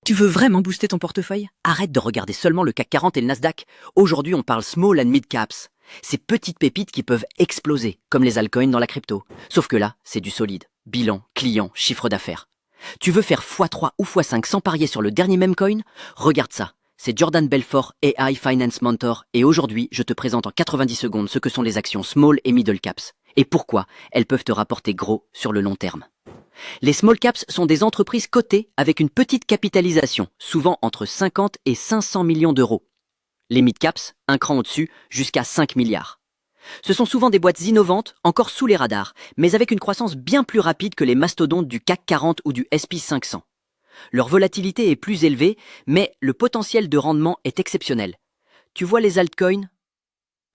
Tu veux vraiment booster ton portefeuille? Arrête de regarder seulement le CAC 40 et le Nasdaq. Aujourd'hui, on parle small and mid caps. Ces petites pépites qui peuvent exploser, comme les altcoins dans la crypto. Sauf que là, c'est du solide. Bilan, client, chiffre d'affaires. Tu veux faire x3 ou x5 sans parier sur le dernier meme coin? Regarde ça. C'est Jordan Belfort, AI Finance Mentor, et aujourd'hui, je te présente en 90 secondes ce que sont les actions small et middle caps, et pourquoi elles peuvent te rapporter gros sur le long terme. Les small caps sont des entreprises cotées avec une petite capitalisation, souvent entre 50 et 500 millions d'euros. Les mid caps, un cran au-dessus, jusqu'à 5 milliards. Ce sont souvent des boîtes innovantes, encore sous les radars, mais avec une croissance bien plus rapide que les mastodontes du CAC 40 ou du S&P 500. Leur volatilité est plus élevée, mais le potentiel de rendement est exceptionnel. Tu vois les altcoins?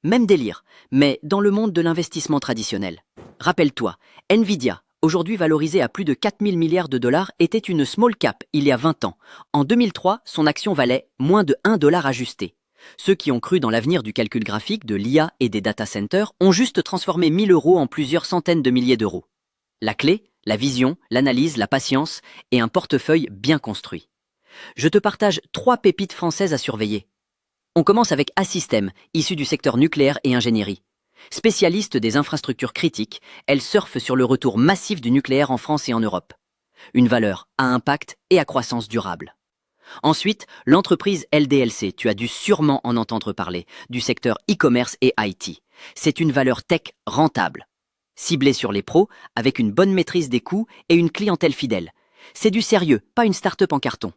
Même délire, mais dans le monde de l'investissement traditionnel. Rappelle-toi, Nvidia, aujourd'hui valorisée à plus de 4000 milliards de dollars, était une small cap il y a 20 ans. En 2003, son action valait moins de 1 dollar ajusté. Ceux qui ont cru dans l'avenir du calcul graphique, de l'IA et des data centers ont juste transformé 1000 euros en plusieurs centaines de milliers d'euros. La clé? La vision, l'analyse, la patience et un portefeuille bien construit. Je te partage 3 pépites françaises à surveiller. On commence avec Assystem, issue du secteur nucléaire et ingénierie. Spécialiste des infrastructures critiques, elle surfe sur le retour massif du nucléaire en France et en Europe. Une valeur à impact et à croissance durable. Ensuite, l'entreprise LDLC, tu as dû sûrement en entendre parler, du secteur e-commerce et IT. C'est une valeur tech rentable. Ciblée sur les pros, avec une bonne maîtrise des coûts et une clientèle fidèle. C'est du sérieux, pas une start-up en carton.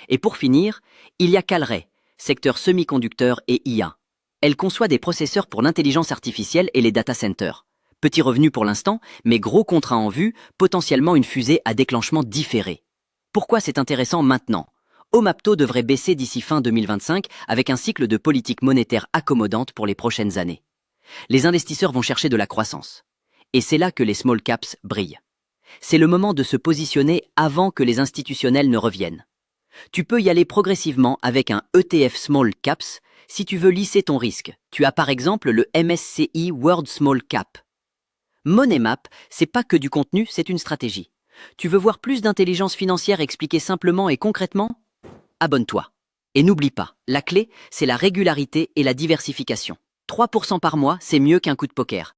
Et pour finir, il y a Calray, secteur semi-conducteur et IA. Elle conçoit des processeurs pour l'intelligence artificielle et les data centers. Petit revenu pour l'instant, mais gros contrat en vue, potentiellement une fusée à déclenchement différé. Pourquoi c'est intéressant maintenant? Omapto devrait baisser d'ici fin 2025 avec un cycle de politique monétaire accommodante pour les prochaines années. Les investisseurs vont chercher de la croissance. Et c'est là que les small caps brillent. C'est le moment de se positionner avant que les institutionnels ne reviennent. Tu peux y aller progressivement avec un ETF Small Caps si tu veux lisser ton risque. Tu as par exemple le MSCI World Small Cap. MoneyMap, c'est pas que du contenu, c'est une stratégie. Tu veux voir plus d'intelligence financière expliquée simplement et concrètement? Abonne-toi. Et n'oublie pas, la clé, c'est la régularité et la diversification. 3% par mois, c'est mieux qu'un coup de poker.